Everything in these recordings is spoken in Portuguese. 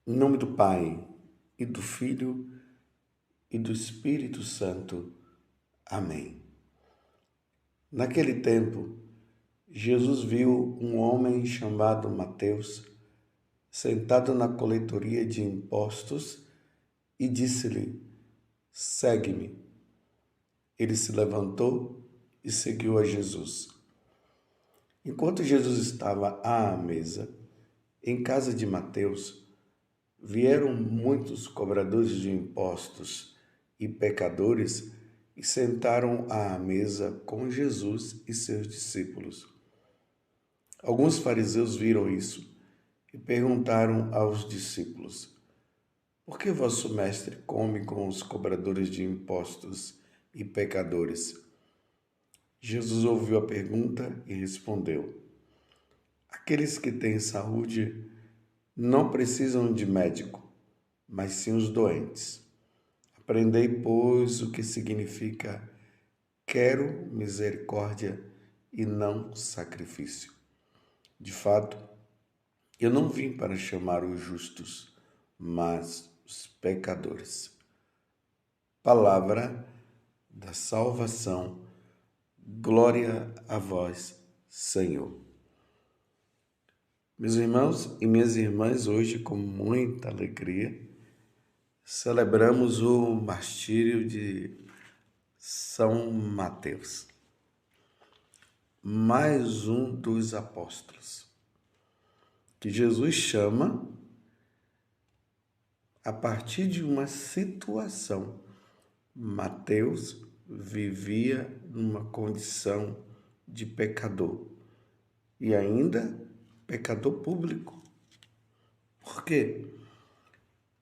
Em nome do Pai, e do Filho, e do Espírito Santo. Amém. Naquele tempo, Jesus viu um homem chamado Mateus sentado na coletoria de impostos e disse-lhe: Segue-me. Ele se levantou e seguiu a Jesus. Enquanto Jesus estava à mesa, em casa de Mateus, vieram muitos cobradores de impostos e pecadores e sentaram à mesa com Jesus e seus discípulos. Alguns fariseus viram isso e perguntaram aos discípulos: Por que vosso mestre come com os cobradores de impostos e pecadores? Jesus ouviu a pergunta e respondeu: Aqueles que têm saúde não precisam de médico, mas sim os doentes. Aprendei, pois, o que significa quero misericórdia e não sacrifício. De fato, eu não vim para chamar os justos, mas os pecadores. Palavra da salvação. Glória a vós, Senhor. Meus irmãos e minhas irmãs, hoje, com muita alegria, celebramos o martírio de São Mateus, mais um dos apóstolos, que Jesus chama a partir de uma situação. Mateus vivia numa condição de pecador e ainda pecador público. Por quê?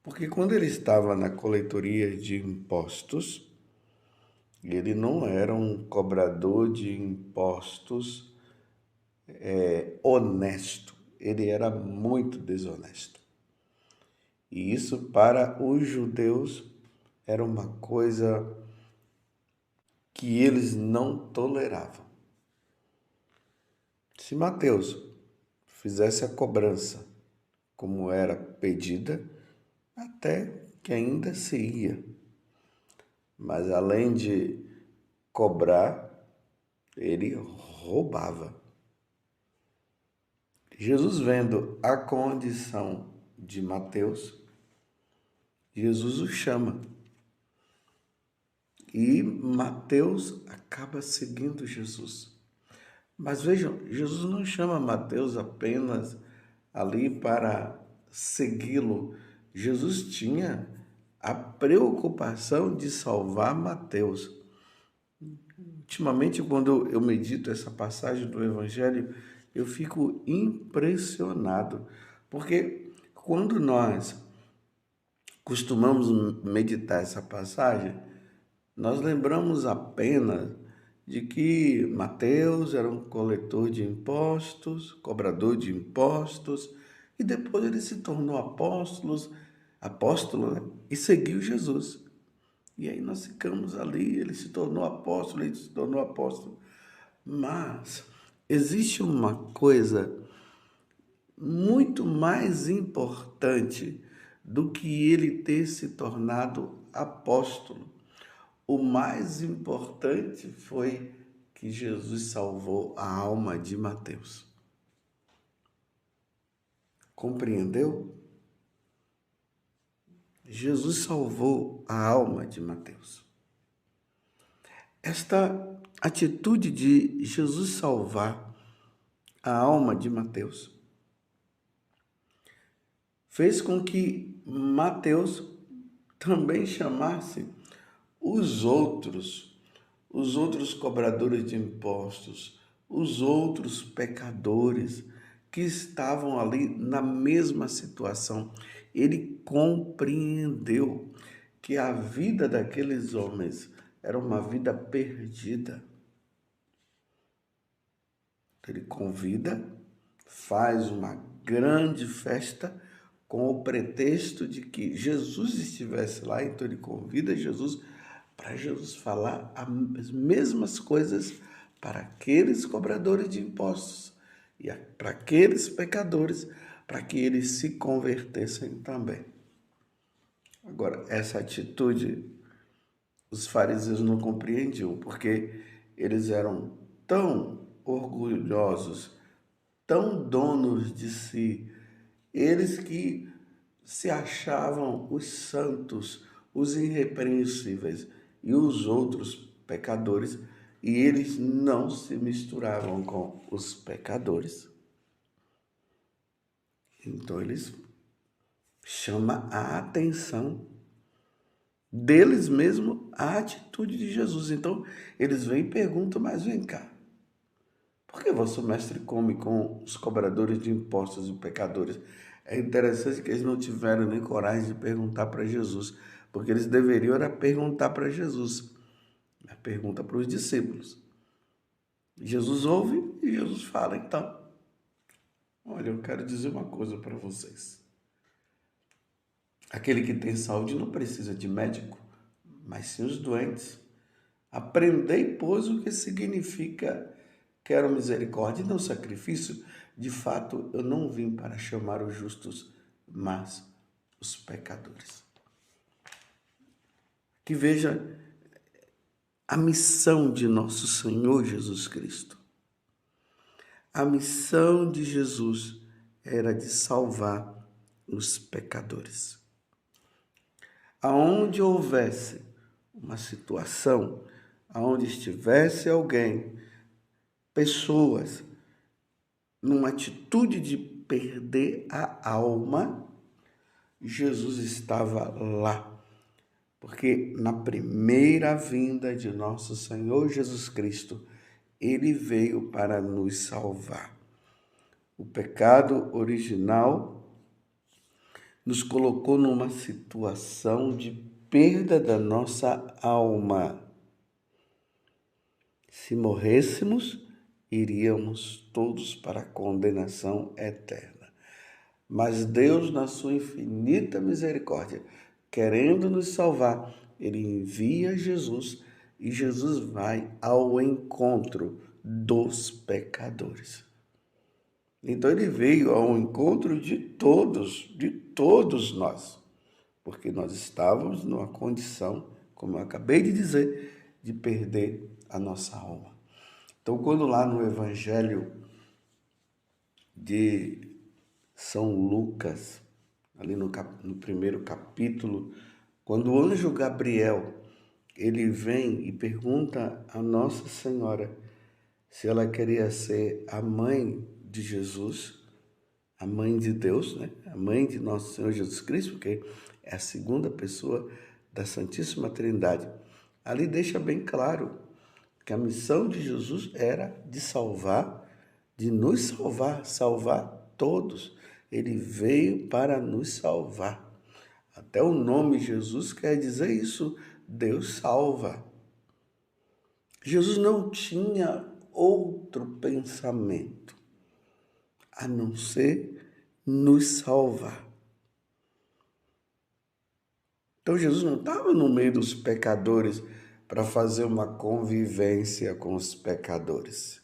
Porque quando ele estava na coletoria de impostos, ele não era um cobrador de impostos honesto, ele era muito desonesto. E isso para os judeus era uma coisa que eles não toleravam. Se Mateus fizesse a cobrança como era pedida, até que ainda se ia. Mas além de cobrar, ele roubava. Jesus, vendo a condição de Mateus, Jesus o chama. E Mateus acaba seguindo Jesus. Mas vejam, Jesus não chama Mateus apenas ali para segui-lo. Jesus tinha a preocupação de salvar Mateus. Ultimamente, quando eu medito essa passagem do Evangelho, eu fico impressionado, porque quando nós costumamos meditar essa passagem, nós lembramos apenas de que Mateus era um coletor de impostos, cobrador de impostos, e depois ele se tornou apóstolo, né? E seguiu Jesus. E aí nós ficamos ali, ele se tornou apóstolo, ele se tornou apóstolo. Mas existe uma coisa muito mais importante do que ele ter se tornado apóstolo. O mais importante foi que Jesus salvou a alma de Mateus. Compreendeu? Jesus salvou a alma de Mateus. Esta atitude de Jesus salvar a alma de Mateus fez com que Mateus também chamasse os outros cobradores de impostos, os outros pecadores que estavam ali na mesma situação. Ele compreendeu que a vida daqueles homens era uma vida perdida. Ele convida, faz uma grande festa com o pretexto de que Jesus estivesse lá, então ele convida Jesus para Jesus falar as mesmas coisas para aqueles cobradores de impostos e para aqueles pecadores, para que eles se convertessem também. Agora, essa atitude os fariseus não compreendiam, porque eles eram tão orgulhosos, tão donos de si, eles que se achavam os santos, os irrepreensíveis, e os outros pecadores, e eles não se misturavam com os pecadores. Então eles chamam a atenção deles mesmo a atitude de Jesus. Então eles vêm e perguntam, mas vem cá, por que vosso mestre come com os cobradores de impostos e pecadores? É interessante que eles não tiveram nem coragem de perguntar para Jesus, porque eles deveriam era perguntar para Jesus, a pergunta para os discípulos. Jesus ouve e Jesus fala, então, olha, eu quero dizer uma coisa para vocês. Aquele que tem saúde não precisa de médico, mas sim os doentes. Aprendei, pois, o que significa quero misericórdia e não sacrifício. De fato, eu não vim para chamar os justos, mas os pecadores. Que veja a missão de nosso Senhor Jesus Cristo. A missão de Jesus era de salvar os pecadores. Aonde houvesse uma situação, aonde estivesse alguém, pessoas, numa atitude de perder a alma, Jesus estava lá. Porque na primeira vinda de nosso Senhor Jesus Cristo, ele veio para nos salvar. O pecado original nos colocou numa situação de perda da nossa alma. Se morrêssemos, iríamos todos para a condenação eterna. Mas Deus, na sua infinita misericórdia, querendo nos salvar, ele envia Jesus e Jesus vai ao encontro dos pecadores. Então ele veio ao encontro de todos nós, porque nós estávamos numa condição, como eu acabei de dizer, de perder a nossa alma. Então, quando lá no Evangelho de São Lucas, ali no primeiro capítulo, quando o anjo Gabriel, ele vem e pergunta a Nossa Senhora se ela queria ser a mãe de Jesus, a mãe de Deus, né? A mãe de nosso Senhor Jesus Cristo, porque é a segunda pessoa da Santíssima Trindade. Ali deixa bem claro que a missão de Jesus era de salvar, de nos salvar, salvar todos. Ele veio para nos salvar. Até o nome Jesus quer dizer isso, Deus salva. Jesus não tinha outro pensamento a não ser nos salvar. Então Jesus não estava no meio dos pecadores para fazer uma convivência com os pecadores.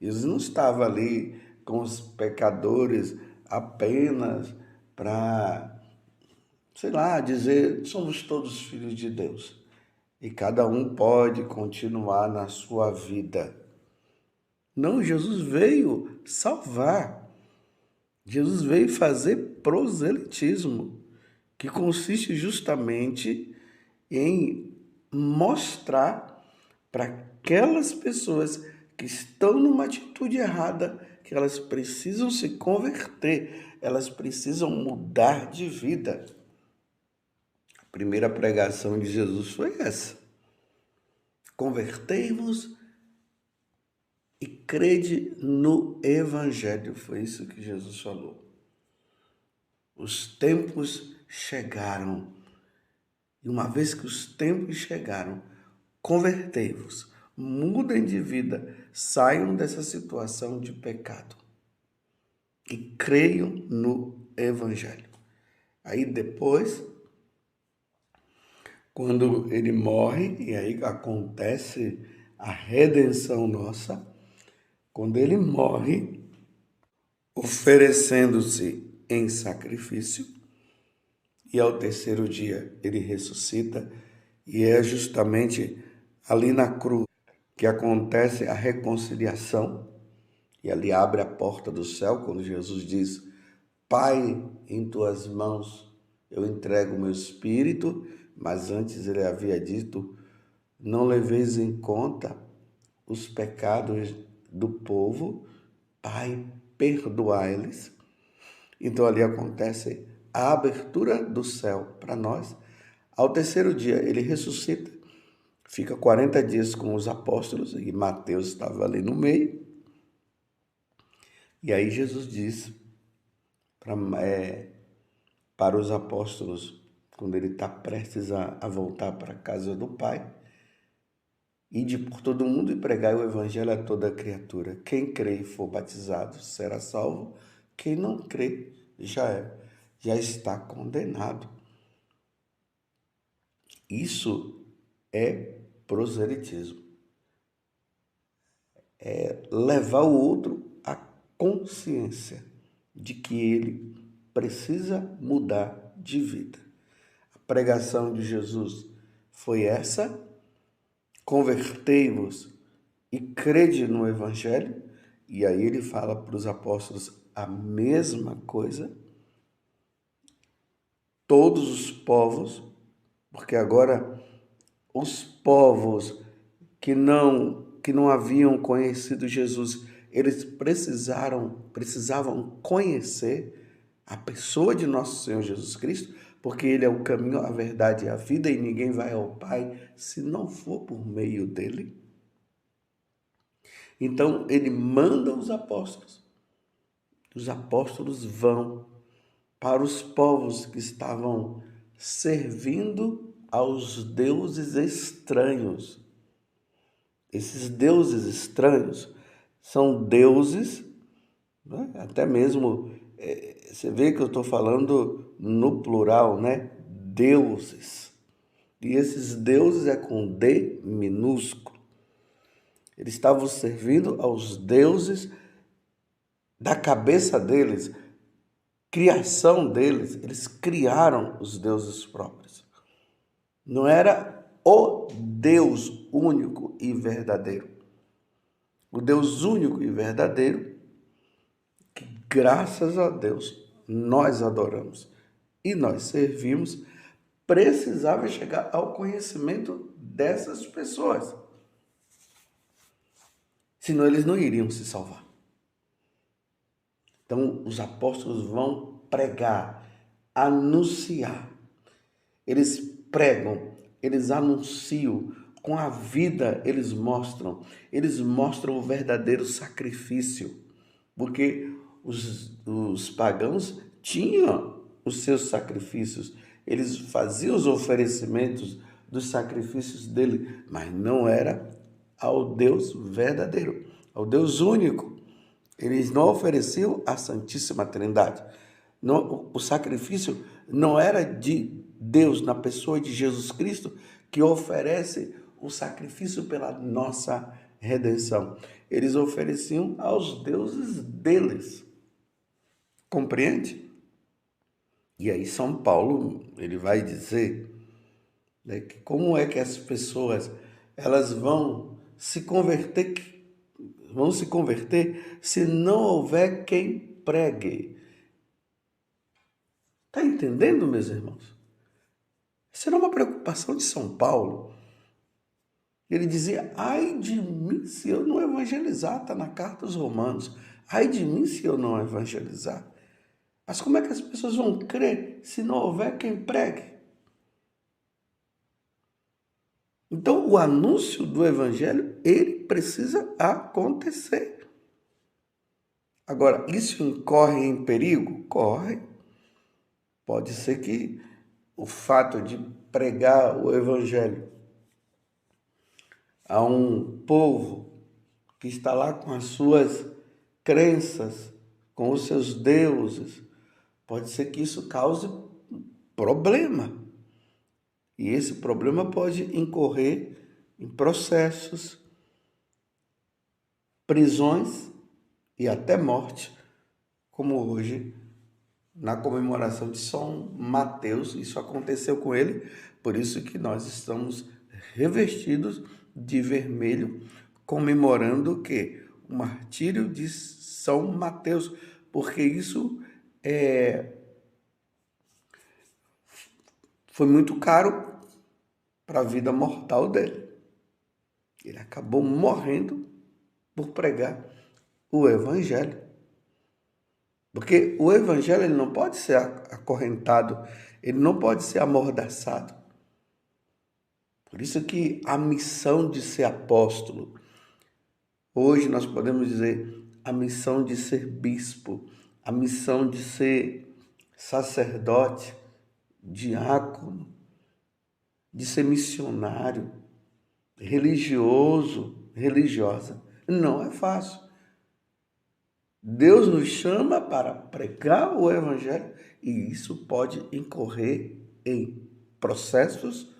Jesus não estava ali com os pecadores apenas para, sei lá, dizer somos todos filhos de Deus e cada um pode continuar na sua vida. Não, Jesus veio salvar. Jesus veio fazer proselitismo, que consiste justamente em mostrar para aquelas pessoas que estão numa atitude errada que elas precisam se converter, elas precisam mudar de vida. A primeira pregação de Jesus foi essa: convertei-vos e crede no Evangelho. Foi isso que Jesus falou. Os tempos chegaram. E uma vez que os tempos chegaram, convertei-vos, mudem de vida, saiam dessa situação de pecado e creiam no Evangelho. Aí depois, quando ele morre, e aí acontece a redenção nossa, quando ele morre, oferecendo-se em sacrifício, e ao terceiro dia ele ressuscita, e é justamente ali na cruz que acontece a reconciliação, e ali abre a porta do céu, quando Jesus diz: Pai, em tuas mãos eu entrego o meu espírito, mas antes ele havia dito: não leveis em conta os pecados do povo, Pai, perdoai-lhes. Então ali acontece a abertura do céu para nós. Ao terceiro dia ele ressuscita, fica 40 dias com os apóstolos, e Mateus estava ali no meio. E aí Jesus diz para os apóstolos, quando ele está prestes a voltar para a casa do Pai: ide por todo mundo e pregai o evangelho a toda criatura. Quem crê e for batizado será salvo. Quem não crê já está condenado. Isso é proselitismo. É levar o outro à consciência de que ele precisa mudar de vida. A pregação de Jesus foi essa: convertei-vos e crede no Evangelho. E aí ele fala para os apóstolos a mesma coisa. Todos os povos, porque agora os povos que não haviam conhecido Jesus, eles precisavam conhecer a pessoa de nosso Senhor Jesus Cristo, porque ele é o caminho, a verdade e a vida, e ninguém vai ao Pai se não for por meio dele. Então ele manda os apóstolos vão para os povos que estavam servindo aos deuses estranhos. Esses deuses estranhos são deuses, né? Até mesmo, você vê que eu estou falando no plural, né? Deuses. E esses deuses é com D minúsculo. Eles estavam servindo aos deuses da cabeça deles, criação deles. Eles criaram os deuses próprios. Não era o Deus único e verdadeiro. O Deus único e verdadeiro, que graças a Deus nós adoramos e nós servimos, precisava chegar ao conhecimento dessas pessoas. Senão eles não iriam se salvar. Então os apóstolos vão pregar, anunciar. Eles pregam, eles anunciam, com a vida eles mostram o verdadeiro sacrifício, porque os pagãos tinham os seus sacrifícios, eles faziam os oferecimentos dos sacrifícios dele, mas não era ao Deus verdadeiro, ao Deus único. Eles não ofereciam a Santíssima Trindade. Não, o sacrifício não era de Deus na pessoa de Jesus Cristo, que oferece o sacrifício pela nossa redenção. Eles ofereciam aos deuses deles. Compreende? E aí São Paulo, ele vai dizer, né, que como é que as pessoas elas vão se converter se não houver quem pregue. Está entendendo, meus irmãos? Isso era uma preocupação de São Paulo. Ele dizia: ai de mim se eu não evangelizar. Está na carta aos Romanos. Ai de mim se eu não evangelizar. Mas como é que as pessoas vão crer se não houver quem pregue? Então, o anúncio do evangelho, ele precisa acontecer. Agora, isso incorre em perigo? Corre. Pode ser que o fato de pregar o evangelho a um povo que está lá com as suas crenças, com os seus deuses, pode ser que isso cause problema. E esse problema pode incorrer em processos, prisões e até morte, como hoje, na comemoração de São Mateus. Isso aconteceu com ele, por isso que nós estamos revestidos de vermelho, comemorando o quê? O martírio de São Mateus, porque isso foi muito caro para a vida mortal dele. Ele acabou morrendo por pregar o Evangelho. Porque o Evangelho ele não pode ser acorrentado, ele não pode ser amordaçado. Por isso que a missão de ser apóstolo, hoje nós podemos dizer a missão de ser bispo, a missão de ser sacerdote, diácono, de ser missionário, religioso, religiosa, não é fácil. Deus nos chama para pregar o Evangelho e isso pode incorrer em processos,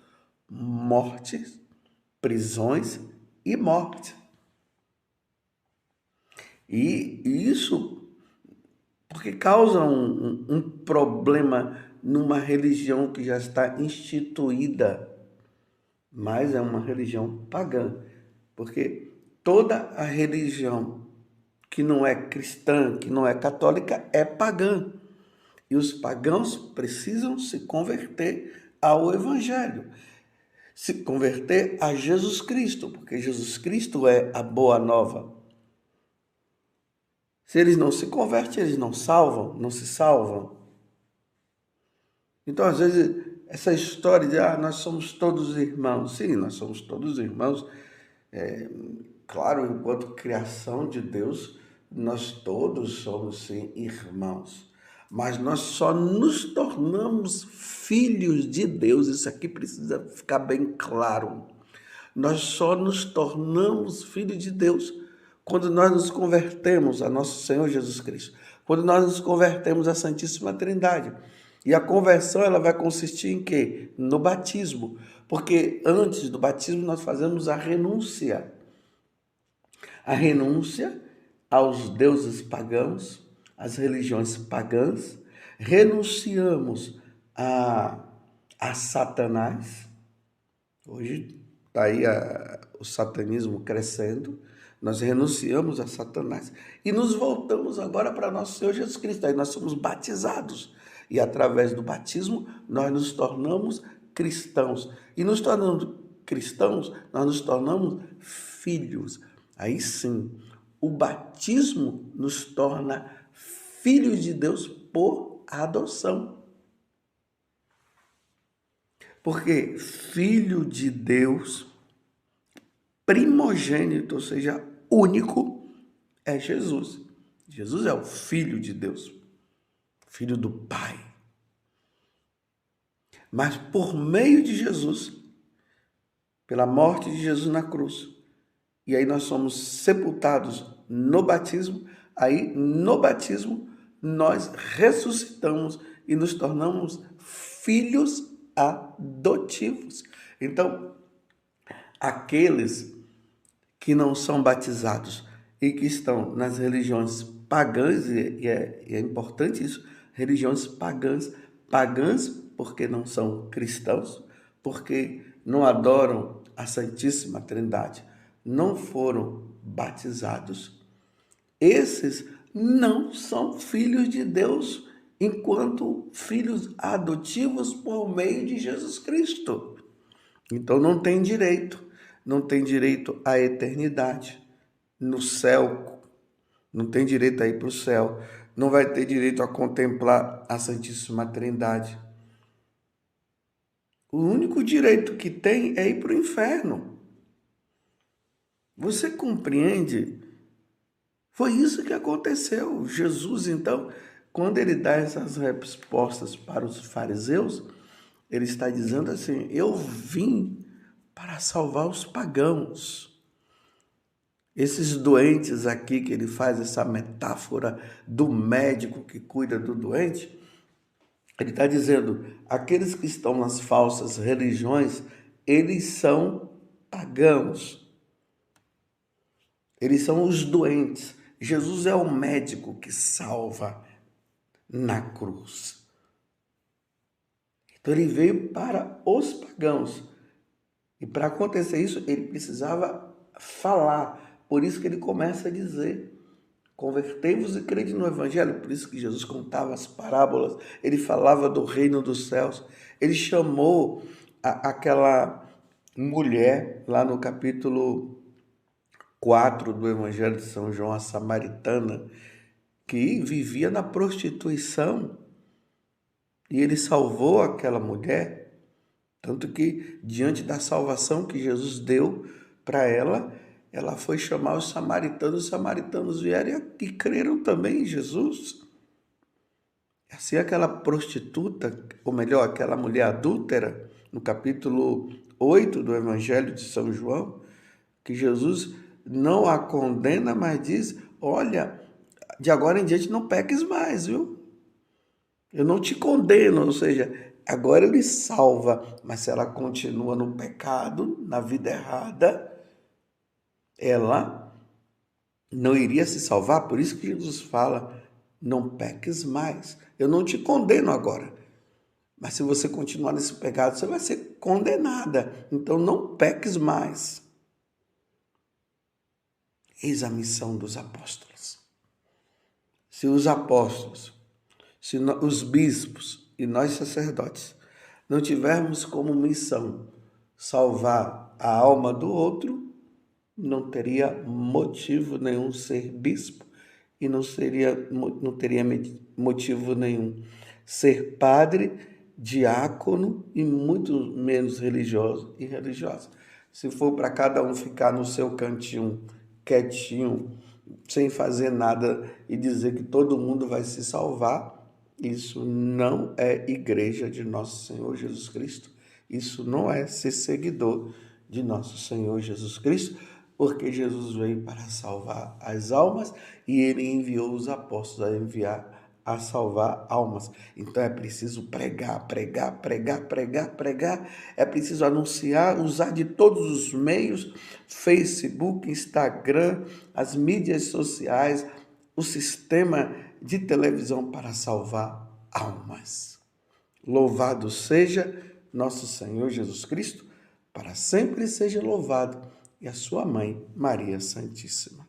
mortes, prisões e morte. E isso porque causa um problema numa religião que já está instituída, mas é uma religião pagã, porque toda a religião que não é cristã, que não é católica, é pagã. E os pagãos precisam se converter ao Evangelho, se converter a Jesus Cristo, porque Jesus Cristo é a boa nova. Se eles não se convertem, eles não se salvam. Então, às vezes, essa história de nós somos todos irmãos. Sim, nós somos todos irmãos. Claro, enquanto criação de Deus, nós todos somos, sim, irmãos. Mas nós só nos tornamos filhos de Deus. Isso aqui precisa ficar bem claro. Nós só nos tornamos filhos de Deus quando nós nos convertemos a nosso Senhor Jesus Cristo. Quando nós nos convertemos à Santíssima Trindade. E a conversão ela vai consistir em quê? No batismo. Porque antes do batismo nós fazemos a renúncia. A renúncia aos deuses pagãos, às religiões pagãs. Renunciamos a Satanás. Hoje está aí o satanismo crescendo. Nós renunciamos a Satanás e nos voltamos agora para nosso Senhor Jesus Cristo. Aí nós somos batizados. E através do batismo, nós nos tornamos cristãos. E nos tornando cristãos, nós nos tornamos filhos. Aí sim, o batismo nos torna filhos de Deus por adoção. Porque filho de Deus, primogênito, ou seja, único, é Jesus. Jesus é o Filho de Deus. Filho do Pai. Mas por meio de Jesus, pela morte de Jesus na cruz, e aí nós somos sepultados no batismo, aí no batismo nós ressuscitamos e nos tornamos filhos adotivos. Então, aqueles que não são batizados e que estão nas religiões pagãs, e é importante isso, religiões pagãs porque não são cristãos, porque não adoram a Santíssima Trindade, não foram batizados, esses não são filhos de Deus enquanto filhos adotivos por meio de Jesus Cristo. Então não tem direito à eternidade no céu, não tem direito a ir para o céu, não vai ter direito a contemplar a Santíssima Trindade. O único direito que tem é ir para o inferno. Você compreende? Foi isso que aconteceu. Jesus, então, quando ele dá essas respostas para os fariseus, ele está dizendo assim: eu vim para salvar os pagãos. Esses doentes aqui, que ele faz essa metáfora do médico que cuida do doente, ele está dizendo, aqueles que estão nas falsas religiões, eles são pagãos. Eles são os doentes. Jesus é o médico que salva na cruz. Então ele veio para os pagãos. E para acontecer isso, ele precisava falar. Por isso que ele começa a dizer: convertei-vos e crede no Evangelho. Por isso que Jesus contava as parábolas, ele falava do reino dos céus. Ele chamou aquela mulher, lá no capítulo 4 do Evangelho de São João, a samaritana, que vivia na prostituição. E ele salvou aquela mulher, tanto que, diante da salvação que Jesus deu para ela, ela foi chamar os samaritanos vieram e creram também em Jesus. Assim, aquela prostituta, ou melhor, aquela mulher adúltera, no capítulo 8 do Evangelho de São João, que Jesus não a condena, mas diz: olha, de agora em diante não peques mais, viu? Eu não te condeno, ou seja, agora ele salva, mas se ela continua no pecado, na vida errada, ela não iria se salvar. Por isso que Jesus fala: não peques mais. Eu não te condeno agora, mas se você continuar nesse pecado, você vai ser condenada. Então não peques mais. Eis a missão dos apóstolos. Se os apóstolos, se os bispos e nós sacerdotes não tivermos como missão salvar a alma do outro, não teria motivo nenhum ser bispo e não teria motivo nenhum ser padre, diácono e muito menos religioso e religiosa. Se for para cada um ficar no seu cantinho, quietinho, sem fazer nada e dizer que todo mundo vai se salvar, isso não é igreja de nosso Senhor Jesus Cristo. Isso não é ser seguidor de nosso Senhor Jesus Cristo, porque Jesus veio para salvar as almas e ele enviou os apóstolos a salvar almas. Então é preciso pregar. É preciso anunciar, usar de todos os meios, Facebook, Instagram, as mídias sociais, o sistema de televisão para salvar almas. Louvado seja nosso Senhor Jesus Cristo, para sempre seja louvado, e a sua mãe, Maria Santíssima.